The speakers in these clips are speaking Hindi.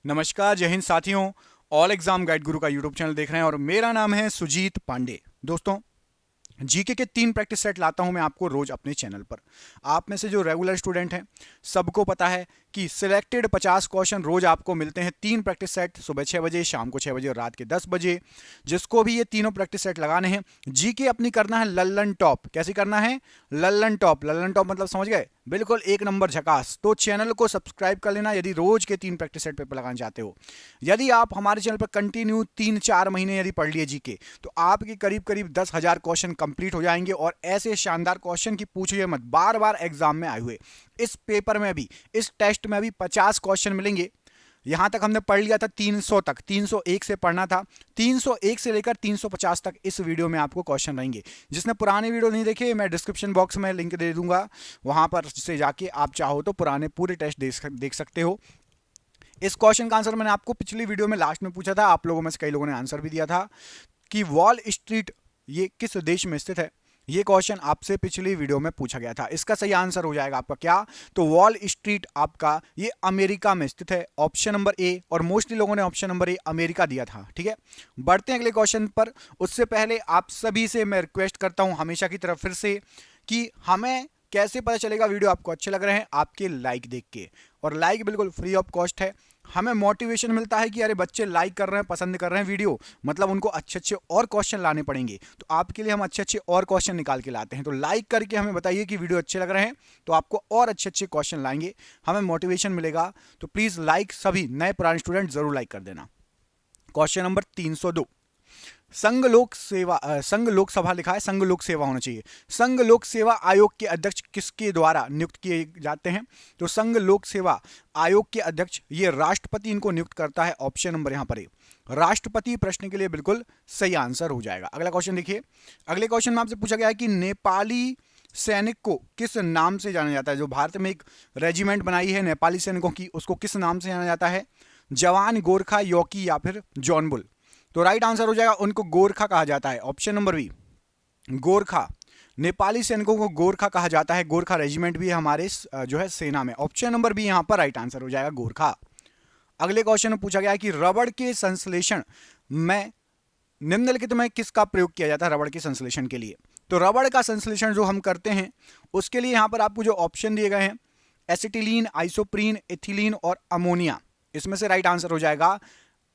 नमस्कार, जय हिंद साथियों। ऑल एग्जाम गाइड गुरु का यूट्यूब चैनल देख रहे हैं और मेरा नाम है सुजीत पांडे। दोस्तों, जीके के 3 प्रैक्टिस सेट लाता हूं मैं आपको रोज अपने चैनल पर। आप में से जो रेगुलर स्टूडेंट हैं सबको पता है कि सिलेक्टेड 50 क्वेश्चन रोज आपको मिलते हैं। 3 प्रैक्टिस सेट, सुबह 6 बजे, शाम को 6 बजे और रात के 10 बजे। जिसको भी ये तीनों प्रैक्टिस सेट लगाने हैं, जीके अपनी करना है लल्लन टॉप। कैसे करना है? लल्लन टॉप। लल्लन टॉप मतलब समझ गए? बिल्कुल 1 नंबर झकास। तो चैनल को सब्सक्राइब कर लेना यदि रोज के 3 प्रैक्टिस सेट पेपर लगाना चाहते हो। यदि आप हमारे चैनल पर कंटिन्यू 3-4 महीने यदि पढ़ लिए जीके, तो आपके करीब करीब 10,000 क्वेश्चन कंप्लीट हो जाएंगे। और ऐसे शानदार क्वेश्चन की पूछिए मत, बार बार एग्जाम में आए हुए। इस पेपर में भी, इस टेस्ट में भी 50 क्वेश्चन मिलेंगे। यहां तक हमने पढ़ लिया था 300 तक, 301 से पढ़ना था। 301 से लेकर 350 तक इस वीडियो में आपको क्वेश्चन रहेंगे। जिसने पुराने वीडियो नहीं देखे, मैं डिस्क्रिप्शन बॉक्स में लिंक दे दूंगा, वहां पर से जाके आप चाहो तो पुराने पूरे टेस्ट देख सकते हो। इस क्वेश्चन का आंसर मैंने आपको पिछली वीडियो में लास्ट में पूछा था, आप लोगों में से कई लोगों ने आंसर भी दिया था कि वॉल स्ट्रीट ये किस देश में स्थित है। ये क्वेश्चन आपसे पिछली वीडियो में पूछा गया था। इसका सही आंसर हो जाएगा आपका क्या? तो वॉल स्ट्रीट आपका ये अमेरिका में स्थित है, ऑप्शन नंबर ए। और मोस्टली लोगों ने ऑप्शन नंबर ए अमेरिका दिया था। ठीक है, बढ़ते हैं अगले क्वेश्चन पर। उससे पहले आप सभी से मैं रिक्वेस्ट करता हूं हमेशा की तरफ फिर से कि हमें कैसे पता चलेगा वीडियो आपको अच्छे लग रहे हैं? आपके लाइक देख के। और लाइक बिल्कुल फ्री ऑफ कॉस्ट है। हमें मोटिवेशन मिलता है कि अरे बच्चे लाइक कर रहे हैं, पसंद कर रहे हैं वीडियो, मतलब उनको अच्छे अच्छे और क्वेश्चन लाने पड़ेंगे। तो आपके लिए हम अच्छे अच्छे और क्वेश्चन निकाल के लाते हैं। तो लाइक करके हमें बताइए कि वीडियो अच्छे लग रहे हैं, तो आपको और अच्छे अच्छे क्वेश्चन लाएंगे, हमें मोटिवेशन मिलेगा। तो प्लीज लाइक, सभी नए पुराने स्टूडेंट जरूर लाइक कर देना। क्वेश्चन नंबर 302, संघ लोक सभा लिखा है, संघ लोक सेवा होना चाहिए। संघ लोक सेवा आयोग के अध्यक्ष किसके द्वारा नियुक्त किए जाते हैं? तो संघ लोक सेवा आयोग के अध्यक्ष ये राष्ट्रपति इनको नियुक्त करता है। ऑप्शन नंबर यहां पर है राष्ट्रपति। प्रश्न के लिए बिल्कुल सही आंसर हो जाएगा। अगला क्वेश्चन देखिए। अगले क्वेश्चन में आपसे पूछा गया है कि नेपाली सैनिक को किस नाम से जाना जाता है? जो भारत में एक रेजिमेंट बनाई है नेपाली सैनिकों की, उसको किस नाम से जाना जाता है? जवान, गोरखा, यौकी या फिर जौनबुल? तो राइट आंसर हो जाएगा, उनको गोरखा कहा जाता है। Option number B, Gorkha. Nepali सैनिकों को गोरखा कहा जाता है। गोरखा रेजिमेंट भी है हमारे जो है सेना में। ऑप्शन नंबर बी यहां पर राइट आंसर हो जाएगा, गोरखा। अगले क्वेश्चन में पूछा गया है कि रबड़ के संश्लेषण में निम्नलिखित में किसका प्रयोग किया जाता है? रबड़ के संश्लेषण के लिए, तो रबड़ का संश्लेषण जो हम करते हैं उसके लिए यहां पर आपको जो ऑप्शन दिए गए हैं, एसिटिलीन, आइसोप्रीन, एथिलीन और अमोनिया, इसमें से राइट आंसर हो जाएगा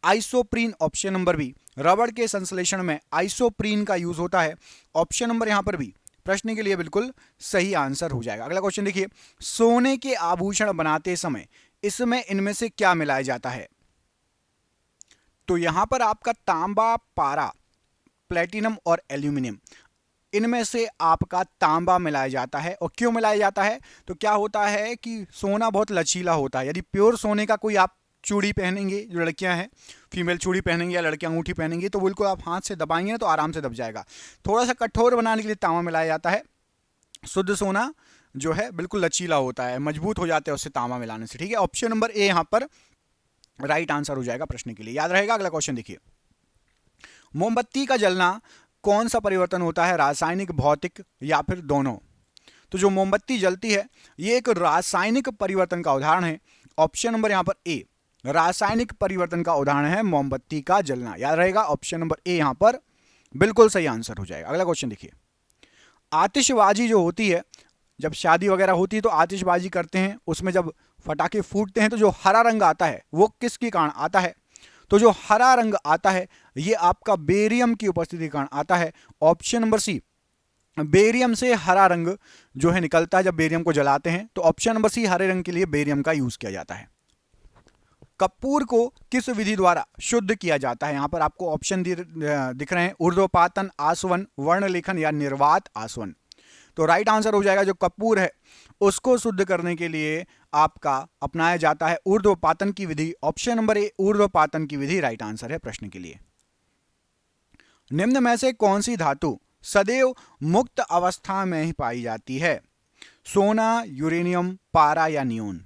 आइसोप्रीन। ऑप्शन नंबर बी, रबड़ के संश्लेषण में आइसोप्रीन का यूज होता है। ऑप्शन नंबर यहां पर भी प्रश्न के लिए बिल्कुल सही आंसर हो जाएगा। अगला क्वेश्चन देखिए। सोने के आभूषण बनाते समय इसमें इनमें से क्या मिलाया जाता है? तो यहां पर आपका तांबा, पारा, प्लेटिनम और एल्यूमिनियम, इनमें से आपका तांबा मिलाया जाता है। और क्यों मिलाया जाता है? तो क्या होता है कि सोना बहुत लचीला होता है। यदि प्योर सोने का कोई आप चूड़ी पहनेंगे, जो लड़कियां हैं फीमेल चूड़ी पहनेंगे या लड़कियां अंगूठी पहनेंगे, तो बिल्कुल आप हाथ से दबाएंगे ना तो आराम से दब जाएगा। थोड़ा सा कठोर बनाने के लिए तांबा मिलाया जाता है। शुद्ध सोना जो है बिल्कुल लचीला होता है, मजबूत हो जाता है उससे तांबा मिलाने से। ठीक है, ऑप्शन नंबर ए यहां पर राइट आंसर हो जाएगा प्रश्न के लिए, याद रहेगा। अगला क्वेश्चन देखिए। मोमबत्ती का जलना कौन सा परिवर्तन होता है? रासायनिक, भौतिक या फिर दोनों? तो जो मोमबत्ती जलती है ये एक रासायनिक परिवर्तन का उदाहरण है। ऑप्शन नंबर यहां पर ए, रासायनिक परिवर्तन का उदाहरण है मोमबत्ती का जलना, याद रहेगा। ऑप्शन नंबर ए यहां पर बिल्कुल सही आंसर हो जाएगा। अगला क्वेश्चन देखिए। आतिशबाजी जो होती है, जब शादी वगैरह होती है तो आतिशबाजी करते हैं, उसमें जब फटाके फूटते हैं तो जो हरा रंग आता है वो किसके कारण आता है? तो जो हरा रंग आता है ये आपका बेरियम की उपस्थिति के कारण आता है। ऑप्शन नंबर सी, बेरियम से हरा रंग जो है निकलता है जब बेरियम को जलाते हैं। तो ऑप्शन नंबर सी, हरे रंग के लिए बेरियम का यूज किया जाता है। कपूर को किस विधि द्वारा शुद्ध किया जाता है? यहां पर आपको ऑप्शन दिख रहे हैं, ऊर्ध्वपातन, आसवन, वर्ण लेखन या निर्वात आसवन। तो राइट आंसर हो जाएगा जो कपूर है उसको शुद्ध करने के लिए आपका अपनाया जाता है ऊर्ध्वपातन की विधि। ऑप्शन नंबर ए, ऊर्ध्वपातन की विधि राइट आंसर है प्रश्न के लिए। निम्न में से कौन सी धातु सदैव मुक्त अवस्था में ही पाई जाती है? सोना, यूरेनियम, पारा या नियोन?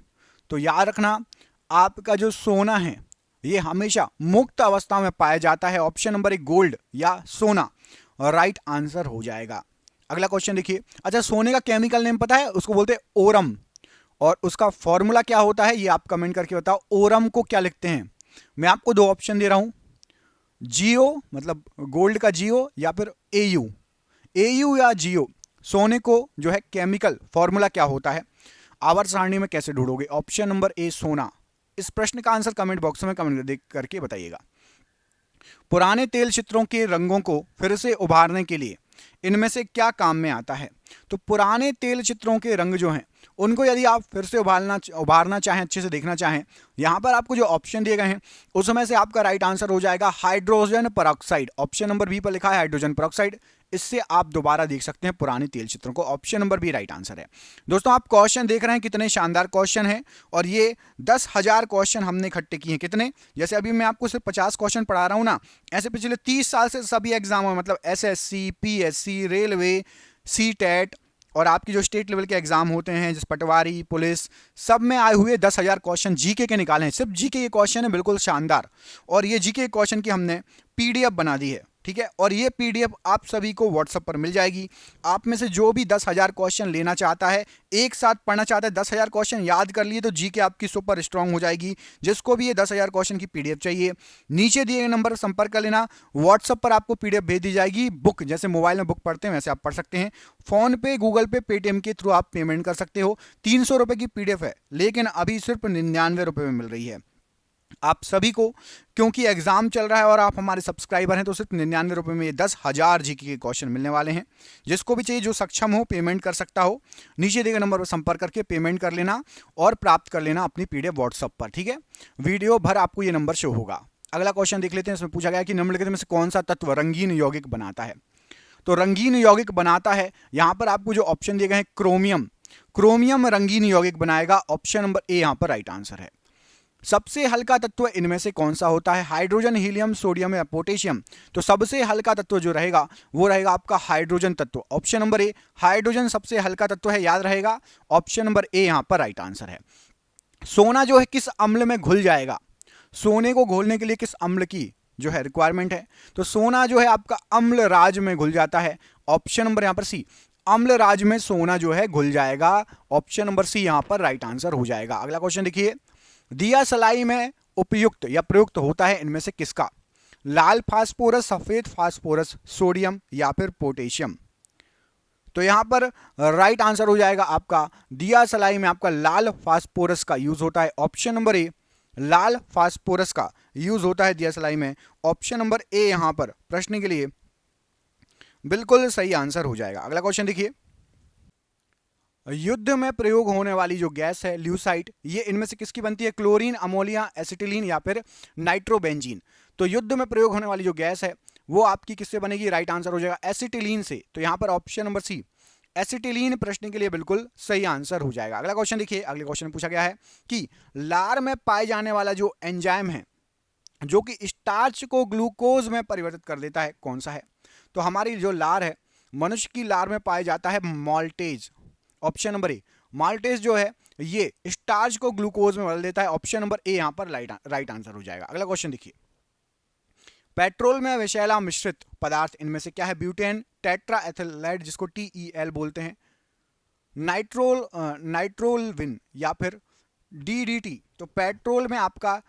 तो याद रखना, आपका जो सोना है ये हमेशा मुक्त अवस्था में पाया जाता है। ऑप्शन नंबर ए, गोल्ड या सोना राइट आंसर हो जाएगा। अगला क्वेश्चन देखिए। अच्छा, सोने का केमिकल नेम पता है? उसको बोलते हैं ओरम। और उसका फॉर्मूला क्या होता है ये आप कमेंट करके बताओ। ओरम को क्या लिखते हैं? मैं आपको दो ऑप्शन दे रहा हूं, जियो मतलब गोल्ड का जियो या फिर एयू। एयू या जियो, सोने को जो है केमिकल फॉर्मूला क्या होता है, आवर्त सारणी में कैसे ढूंढोगे? ऑप्शन नंबर ए सोना। इस प्रश्न का आंसर कमेंट बॉक्स में कमेंट देख करके बताइएगा। पुराने तेल चित्रों के रंगों को फिर से उभारने के लिए इनमें से क्या काम में आता है? तो पुराने तेल चित्रों के रंग जो हैं उनको यदि आप फिर से उभारना चाहें, अच्छे से देखना चाहें, यहां पर आपको जो ऑप्शन दिए गए हैं उसमें से आपका राइट आंसर हो जाएगा hydrogen peroxide. Option number B पर लिखा है हाइड्रोजन पेरोक्साइड। इससे आप दोबारा देख सकते हैं पुराने तेल चित्रों को। Option number B right answer है। दोस्तों आप क्वेश्चन देख रहे हैं कितने शानदार क्वेश्चन हैं, और ये 10,000 क्वेश्चन हमने इकट्ठे किए हैं। कितने? जैसे अभी मैं आपको सिर्फ 50 क्वेश्चन पढ़ा रहा हूं ना, ऐसे पिछले 30 साल से सभी एग्जाम में, मतलब एसएससी, पीएससी, रेलवे, सीटेट और आपकी जो स्टेट लेवल के एग्जाम होते हैं जैसे पटवारी, पुलिस, सब में आए हुए 10,000 क्वेश्चन जीके के निकाले हैं। सिर्फ जीके के क्वेश्चन है, बिल्कुल शानदार। और ये जीके क्वेश्चन की हमने पीडीएफ बना दी है, ठीक है। और ये पीडीएफ आप सभी को व्हाट्सएप पर मिल जाएगी। आप में से जो भी 10,000 क्वेश्चन लेना चाहता है, एक साथ पढ़ना चाहता है, 10,000 क्वेश्चन याद कर लिए तो जीके आपकी सुपर स्ट्रांग हो जाएगी। जिसको भी ये 10,000 क्वेश्चन की पीडीएफ चाहिए, नीचे दिए गए नंबर पर संपर्क कर लेना। व्हाट्सएप पर आपको पीडीएफ भेज दी जाएगी। बुक जैसे मोबाइल में बुक पढ़ते हैं वैसे आप पढ़ सकते हैं। फोन पे, गूगल पे, पेटीएम के थ्रू आप पेमेंट कर सकते हो। 300 रुपए की पीडीएफ है, लेकिन अभी सिर्फ 99 रुपए में मिल रही है आप सभी को, क्योंकि एग्जाम चल रहा है और आप हमारे सब्सक्राइबर हैं, तो सिर्फ 99 रुपए में ये 10,000 जीके के क्वेश्चन मिलने वाले हैं। जिसको भी चाहिए, जो सक्षम हो, पेमेंट कर सकता हो, नीचे दिए गए नंबर पर संपर्क करके पेमेंट कर लेना और प्राप्त कर लेना अपनी पीडीएफ व्हाट्सएप पर, ठीक है। वीडियो भर आपको ये नंबर शो होगा। अगला क्वेश्चन देख लेते हैं। इसमें पूछा गया कि निम्नलिखित में से कौन सा तत्व रंगीन यौगिक बनाता है? तो रंगीन यौगिक बनाता है, यहां पर आपको जो ऑप्शन दिए गए हैं, क्रोमियम। क्रोमियम रंगीन यौगिक बनाएगा। ऑप्शन नंबर ए यहां पर राइट आंसर है। सबसे हल्का तत्व इनमें से कौन सा होता है? हाइड्रोजन, हीलियम, सोडियम या पोटेशियम? तो सबसे हल्का तत्व जो रहेगा वो रहेगा आपका हाइड्रोजन तत्व। ऑप्शन नंबर ए, हाइड्रोजन सबसे हल्का तत्व है, याद रहेगा। ऑप्शन नंबर ए यहां पर राइट आंसर है। सोना जो है किस अम्ल में घुल जाएगा? सोने को घोलने के लिए किस अम्ल की जो है रिक्वायरमेंट है? तो सोना जो है आपका अम्ल राज में घुल जाता है। ऑप्शन नंबर यहां पर सी, अम्ल राज में सोना जो है घुल जाएगा। ऑप्शन नंबर सी यहां पर राइट आंसर हो जाएगा। अगला क्वेश्चन देखिए, दिया सलाई में उपयुक्त या प्रयुक्त होता है इनमें से किसका? लाल फास्फोरस, सफेद फास्फोरस, सोडियम या फिर पोटेशियम? तो यहां पर राइट आंसर हो जाएगा आपका, दिया सलाई में आपका लाल फास्फोरस का यूज होता है। Option number A, Lal phosphorus का यूज होता है दिया सलाई में। ऑप्शन नंबर ए यहां पर प्रश्न के लिए बिल्कुल सही आंसर हो जाएगा। अगला क्वेश्चन देखिए, युद्ध में प्रयोग होने वाली जो गैस है ल्यूसाइड, ये इनमें से किसकी बनती है? क्लोरीन, अमोनिया, एसिटिलीन या फिर नाइट्रोबेंजीन? तो युद्ध में प्रयोग होने वाली जो गैस है वो आपकी किससे बनेगी? राइट आंसर हो जाएगा एसिटिलीन से। तो यहां पर ऑप्शन नंबर सी, एसिटिलीन प्रश्न के लिए बिल्कुल सही आंसर हो जाएगा। अगला क्वेश्चन देखिए, अगले क्वेश्चन में पूछा गया है कि लार में पाए जाने वाला जो एंजाइम है जो कि स्टार्च को ग्लूकोज में परिवर्तित कर देता है, कौन सा है? तो हमारी जो लार है, मनुष्य की लार में पाया जाता है maltase. Option number A, maltase जो है ये स्टार्च को ग्लूकोज में बदल देता है। ऑप्शन नंबर ए यहां पर राइट आंसर हो जाएगा। अगला क्वेश्चन देखिए, पेट्रोल में विषैला मिश्रित पदार्थ इनमें से क्या है? ब्यूटेन, टेट्रा एथिलाइड जिसको TEL बोलते हैं, नाइट्रोलविन या फिर DDT? तो पेट्रोल में आपका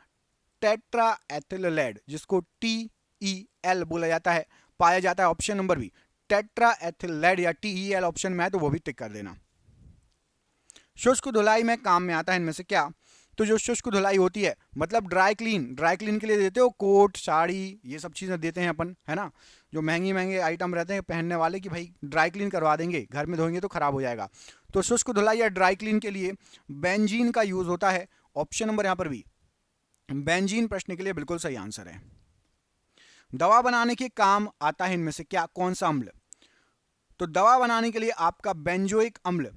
टेट्रा एथिलाइड जिसको TEL बोला जाता है, पाया जाता है। ऑप्शन नंबर बी, टेट्रा एथिलाइड या TEL ऑप्शन में है तो वो भी टिक कर देना। शुष्क धुलाई में काम में आता है इनमें से क्या? तो जो शुष्क धुलाई होती है मतलब ड्राई क्लीन के लिए देते हो, कोट, साड़ी, ये सब चीज़ें देते हैं अपन, है ना, जो महंगे आइटम रहते हैं पहनने वाले कि भाई ड्राई क्लीन करवा देंगे, घर में धोएंगे तो खराब हो जाएगा। तो शुष्क धुलाई या ड्राई क्लीन के लिए बेंजीन का यूज होता है। ऑप्शन नंबर यहाँ पर भी बेंजीन प्रश्न के लिए बिल्कुल सही आंसर है। दवा बनाने के काम आता है इनमें से क्या? कौन सा अम्ल? तो दवा बनाने के लिए आपका बेंजोइक अम्ल,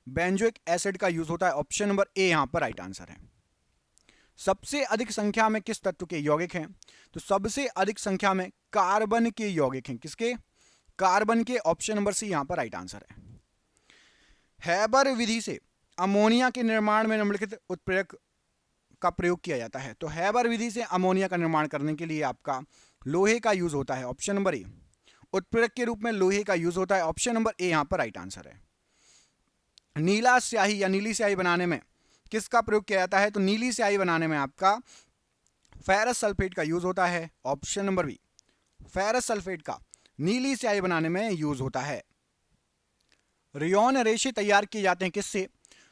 बेंजोइक एसिड का यूज होता है। ऑप्शन नंबर ए यहां पर राइट आंसर है। सबसे अधिक संख्या में किस तत्व के यौगिक हैं? तो सबसे अधिक संख्या में कार्बन के यौगिक हैं। किसके? कार्बन के। ऑप्शन नंबर सी यहां पर राइट आंसर है। हैबर विधि से अमोनिया के निर्माण में निम्नलिखित उत्प्रेरक का प्रयोग किया जाता है। तो हैबर विधि से अमोनिया का निर्माण करने के लिए आपका लोहे का यूज होता है। ऑप्शन नंबर ए, उत्प्रेरक के रूप में लोहे का यूज होता है। ऑप्शन नंबर ए यहां पर राइट आंसर है। नीला स्याही या नीली स्याही बनाने में किसका प्रयोग किया जाता है? तो नीली स्याही बनाने में आपका फेरस सल्फेट का यूज होता है, option number B. Ferrous sulphate का नीली स्याही बनाने में यूज होता है। रेयॉन रेशे तैयार किए जाते हैं किससे?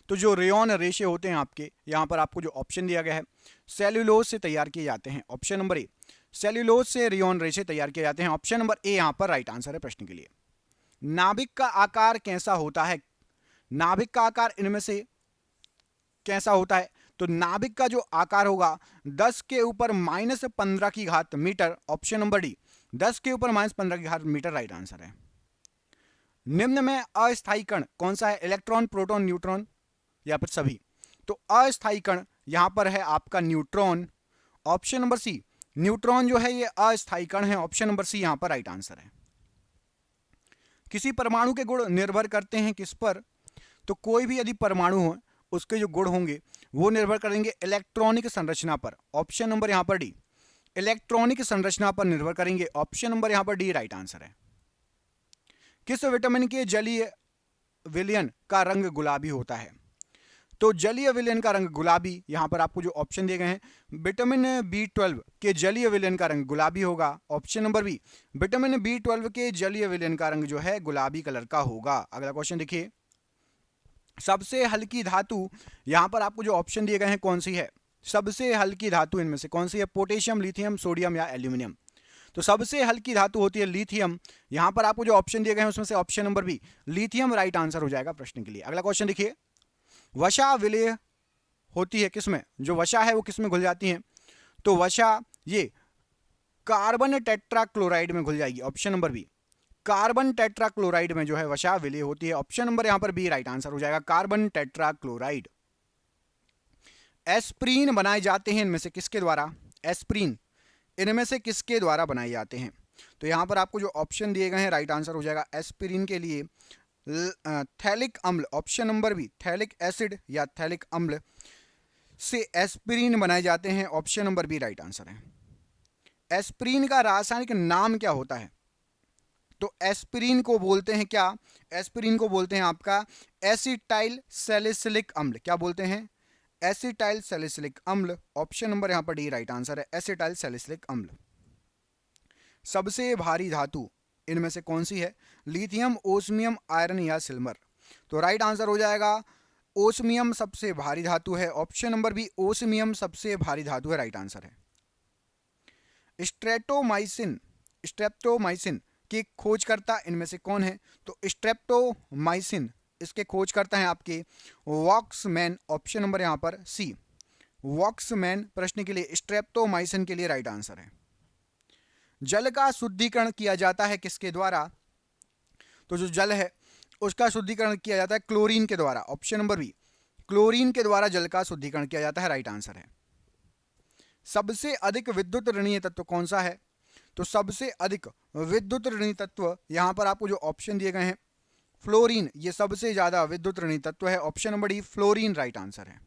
तो जो रेयॉन रेशे होते हैं आपके, यहां पर आपको जो ऑप्शन दिया गया है, सेल्यूलोज से तैयार किए जाते हैं, ऑप्शन नंबर ए। सेल्यूलोज से रेयॉन रेशे तैयार किए जाते हैं, ऑप्शन नंबर ए यहां पर राइट आंसर है प्रश्न के लिए। नाभिक का आकार कैसा होता है? नाभिक का आकार इनमें से कैसा होता है? तो नाभिक का जो आकार होगा 10 के ऊपर -15 की घात मीटर, ऑप्शन नंबर डी 10 के ऊपर -15 की घात मीटर राइट आंसर है। निम्न में अस्थायी कण कौन सा है? इलेक्ट्रॉन, प्रोटॉन, न्यूट्रॉन या फिर सभी? तो अस्थायी कण यहां पर है आपका neutron, option number C. Neutron जो है ये अस्थायी कण है, ऑप्शन नंबर सी यहां पर राइट आंसर है। किसी परमाणु के गुण निर्भर करते हैं किस पर? तो कोई भी यदि परमाणु हो उसके जो गुण होंगे वो निर्भर करेंगे इलेक्ट्रॉनिक संरचना पर, ऑप्शन नंबर यहां पर डी। इलेक्ट्रॉनिक संरचना पर निर्भर करेंगे, ऑप्शन नंबर यहां पर डी राइट आंसर है। किस विटामिन के जलीय विलयन का रंग गुलाबी होता है? तो जलीय विलयन का रंग गुलाबी, यहां पर आपको जो ऑप्शन दिए गए हैं, विटामिन B12 के जलीय विलयन का रंग गुलाबी होगा, option number B. Vitamin B12 के जलीय विलयन का रंग जो है गुलाबी कलर का होगा। अगला क्वेश्चन देखिए, सबसे हल्की धातु, यहां पर आपको जो ऑप्शन दिए गए हैं कौन सी है? सबसे हल्की धातु इनमें से कौन सी है? पोटेशियम, लिथियम, सोडियम या एल्यूमिनियम? तो सबसे हल्की धातु होती है लिथियम। यहां पर आपको जो ऑप्शन दिए गए हैं उसमें से option number B lithium right answer हो जाएगा प्रश्न के लिए। अगला क्वेश्चन देखिए, वसा विलेय होती है किसमें? जो वसा है वो किसमें घुल जाती है? तो वसा ये कार्बन टेट्राक्लोराइड में घुल जाएगी, option number B. Carbon tetrachloride में जो है वसा विलेय होती है, ऑप्शन नंबर यहां पर बी राइट आंसर हो जाएगा, कार्बन टेट्राक्लोराइड। एस्प्रीन बनाए जाते हैं इनमें से किसके द्वारा? एस्प्रीन इनमें से किसके द्वारा बनाए जाते हैं? तो यहां पर आपको जो ऑप्शन दिए गए हैं राइट आंसर हो जाएगा एस्पिरिन के लिए थैलिक अम्ल, option number B phthalic acid या थैलिक अम्ल से एस्पिरिन बनाए जाते हैं, option number B right answer है। एस्पिरिन का रासायनिक नाम क्या होता है? तो एस्पिरिन को बोलते हैं क्या? एस्पिरिन को बोलते हैं आपका एसिटाइल सैलिसिलिक अम्ल। क्या बोलते हैं? एसिटाइल सैलिसिलिक अम्ल, ऑप्शन नंबर यहां पर डी राइट आंसर है, एसिटाइल सैलिसिलिक अम्ल। सबसे भारी धातु इनमें से कौन सी है? लिथियम, ओस्मियम, आयरन या सिल्वर? तो राइट आंसर हो जाएगा ओस्मियम सबसे भारी धातु है, ऑप्शन नंबर बी ओस्मियम सबसे भारी धातु है, राइट आंसर है। स्ट्रेप्टोमाइसिन की खोजकर्ता इनमें से कौन है? तो स्ट्रेप्टोमाइसिन इसके खोजकर्ता हैं आपके वॉक्समैन, ऑप्शन नंबर यहां पर सी वॉक्समैन प्रश्न के लिए स्ट्रेप्टोमाइसिन के लिए राइट आंसर है। जल का शुद्धिकरण किया जाता है किसके द्वारा? तो जो जल है उसका शुद्धिकरण किया जाता है क्लोरीन के द्वारा, ऑप्शन नंबर बी क्लोरीन के द्वारा जल का शुद्धिकरण किया जाता है, राइट आंसर है। सबसे अधिक विद्युत ऋणीय तत्व कौन सा है? तो सबसे अधिक विद्युत ऋणीय तत्व यहां पर आपको जो ऑप्शन दिए गए हैं फ्लोरीन, ये सबसे ज्यादा विद्युत ऋणीय तत्व है, option number D fluorine right answer है।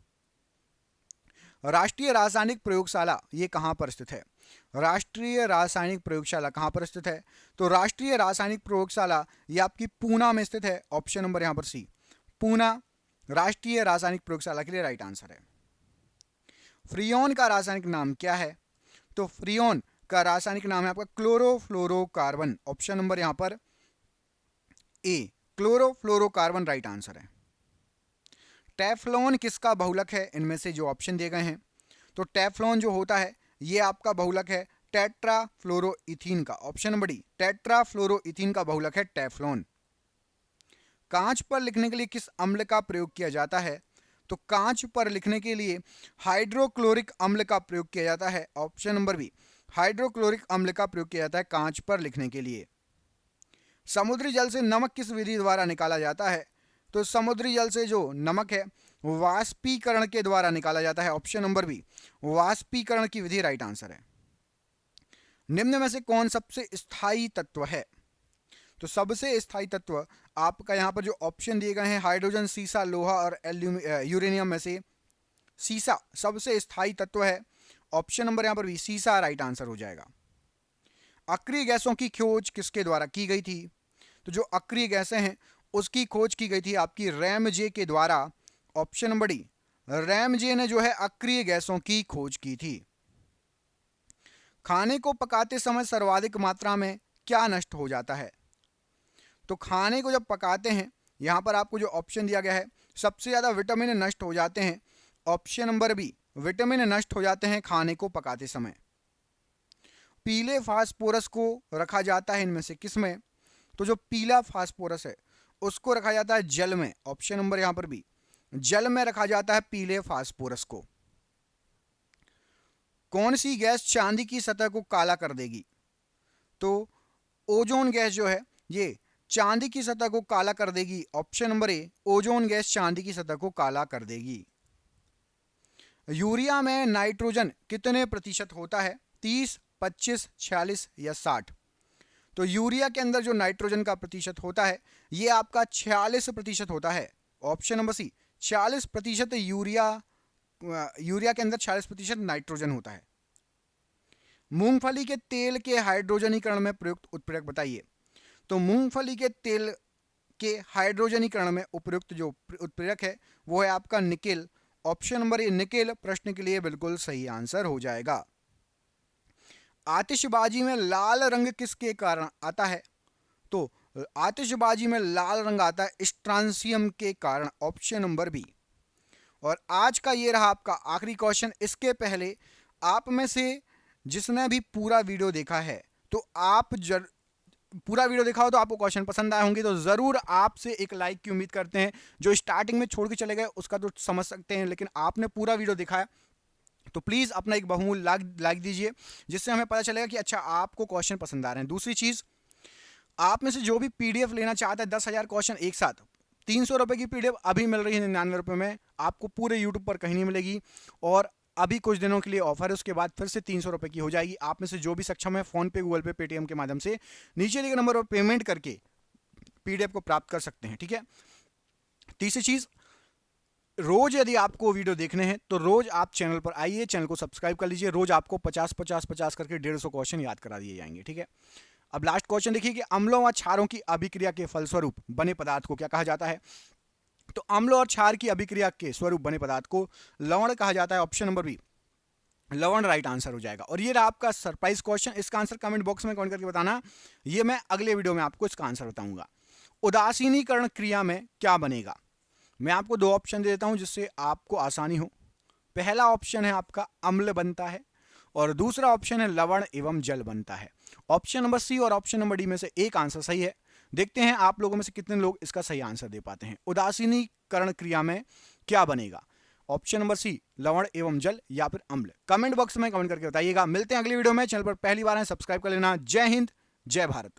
राष्ट्रीय रासायनिक प्रयोगशाला ये कहां पर स्थित है? राष्ट्रीय रासायनिक प्रयोगशाला कहां पर स्थित है? तो राष्ट्रीय रासायनिक प्रयोगशाला ये आपकी पूना में स्थित है, ऑप्शन नंबर यहां पर सी पूना राष्ट्रीय रासायनिक प्रयोगशाला के लिए राइट आंसर है। फ्रियोन का रासायनिक नाम क्या है? तो फ्रियोन का रासायनिक नाम है आपका क्लोरोफ्लोरोकार्बन, ऑप्शन नंबर यहां पर ए क्लोरोफ्लोरोकार्बन राइट आंसर है। टेफ्लॉन किसका बहुलक है? इनमें से जो ऑप्शन दिए गए हैं, तो टेफ्लॉन जो होता है ये आपका बहुलक है टेट्राफ्लोरोइथीन का, ऑप्शन नंबर डी टेट्राफ्लोरोइथीन का बहुलक है टेफ्लॉन। कांच पर लिखने के लिए किस अम्ल का प्रयोग किया जाता है? तो कांच पर लिखने के लिए हाइड्रोक्लोरिक अम्ल का प्रयोग किया जाता है, ऑप्शन नंबर बी हाइड्रोक्लोरिक अम्ल का प्रयोग किया जाता है कांच पर लिखने के लिए। समुद्री जल से नमक किस विधि द्वारा निकाला जाता है? तो समुद्री जल से जो नमक है वाष्पीकरण के द्वारा निकाला जाता है, ऑप्शन नंबर बी वाष्पीकरण की विधि राइट आंसर है। निम्न में से कौन सबसे स्थायी तत्व है? तो सबसे स्थायी तत्व आपका यहां पर जो ऑप्शन दिए गए हैं हाइड्रोजन, सीसा, लोहा और यूरेनियम में से सीसा सबसे स्थायी तत्व है, ऑप्शन नंबर यहां पर भी सीसा राइट आंसर हो जाएगा। अक्रिय गैसों की खोज किसके द्वारा की गई थी? तो जो अक्रिय गैसें हैं उसकी खोज की गई थी आपकी रैमजे के द्वारा, ऑप्शन नंबर डी रैमजे ने जो है अक्रिय गैसों की खोज की थी। खाने को पकाते समय सर्वाधिक मात्रा में क्या नष्ट हो जाता है? तो खाने को जब पकाते हैं, यहां पर आपको जो ऑप्शन दिया गया है, सबसे ज्यादा विटामिन नष्ट हो जाते हैं। ऑप्शन नंबर बी, विटामिन नष्ट हो जाते हैं खाने को पकाते समय। पीले फास्फोरस को रखा जाता है इनमें से किसमें? तो जो पीला फास्फोरस है उसको रखा जाता है जल में। ऑप्शन नंबर यहां पर बी, जल में रखा जाता है पीले फास्फोरस को। कौन सी गैस चांदी की सतह को काला कर देगी? तो ओजोन गैस जो है ये चांदी की सतह को काला कर देगी। Option number A, ozone gas चांदी की सतह को काला कर देगी। यूरिया में नाइट्रोजन कितने प्रतिशत होता है? 30, 25, 46 या 60? तो यूरिया के अंदर जो नाइट्रोजन का प्रतिशत होता है ये आपका 46% होता है। ऑप्शन नंबर सी, 46% यूरिया के अंदर 46% नाइट्रोजन होता है। मूंगफली के तेल के हाइड्रोजनीकरण में प्रयुक्त उत्प्रेरक बताइए। तो मूंगफली के तेल के हाइड्रोजनीकरण में उपयुक्त जो उत्प्रेरक है वो है आपका nickel. Option number A, nickel प्रश्न के लिए बिल्कुल सही आंसर हो जाएगा। आतिशबाजी में लाल रंग किसके कारण आता है? तो आतिशबाजी में लाल रंग आता है स्ट्रांसियम के कारण। Option number B. और आज का ये रहा आपका आखिरी क्वेश्चन। इसके पहले आप में से जिसने भी पूरा वीडियो देखा है, तो आप पूरा वीडियो देखा हो तो आपको क्वेश्चन पसंद आए होंगे, तो जरूर आपसे एक लाइक की उम्मीद करते हैं। जो स्टार्टिंग में छोड़ के चले गए उसका तो समझ सकते हैं, लेकिन आपने पूरा वीडियो देखा है तो प्लीज अपना एक बहुमूल्य लाइक दीजिए, जिससे हमें पता चलेगा कि अच्छा आपको क्वेश्चन पसंद आ रहे हैं। दूसरी चीज, आप में से जो भी पीडीएफ लेना चाहता है 10,000 क्वेश्चन एक साथ, 300 रुपए की पीडीएफ अभी मिल रही है 99 रुपए में, आपको पूरे यूट्यूब पर कहीं नहीं मिलेगी। और अभी कुछ दिनों के लिए ऑफर है, उसके बाद फिर से 300 रुपए की हो जाएगी। आप में से जो भी सक्षम है फोन पे, गूगल पे, पेटीएम के माध्यम से नीचे दिए नंबर पर पेमेंट करके पीडीएफ को प्राप्त कर सकते हैं, ठीक है। तीसरी चीज, रोज यदि आपको वीडियो देखने हैं तो रोज आप चैनल पर आइए, चैनल को सब्सक्राइब कर लीजिए। रोज आपको 50-50-50 करके 150 क्वेश्चन याद करा दिए जाएंगे, ठीक है। अब लास्ट क्वेश्चन देखिए कि अम्लों व क्षारों की अभिक्रिया के फलस्वरूप बने पदार्थ को क्या कहा जाता है? तो अम्ल और क्षार की अभिक्रिया के स्वरूप बने पदार्थ को लवण कहा जाता है। ऑप्शन नंबर बी, लवण राइट आंसर हो जाएगा। और ये रहा आपका सरप्राइज क्वेश्चन। इसका आंसर कमेंट बॉक्स में कमेंट करके बताना, ये मैं अगले वीडियो में आपको इसका आंसर बताऊंगा। उदासीनीकरण क्रिया में क्या बनेगा? मैं आपको दो ऑप्शन दे देता हूं जिससे आपको आसानी हो। पहला ऑप्शन है आपका अम्ल बनता है और दूसरा ऑप्शन है लवण एवं जल बनता है। ऑप्शन नंबर सी और ऑप्शन नंबर डी में से एक आंसर सही है। देखते हैं आप लोगों में से कितने लोग इसका सही आंसर दे पाते हैं। उदासीनीकरण क्रिया में क्या बनेगा? ऑप्शन नंबर सी, लवण एवं जल या फिर अम्ल। कमेंट बॉक्स में कमेंट करके बताइएगा। मिलते हैं अगली वीडियो में। चैनल पर पहली बार है सब्सक्राइब कर लेना। जय हिंद, जय भारत।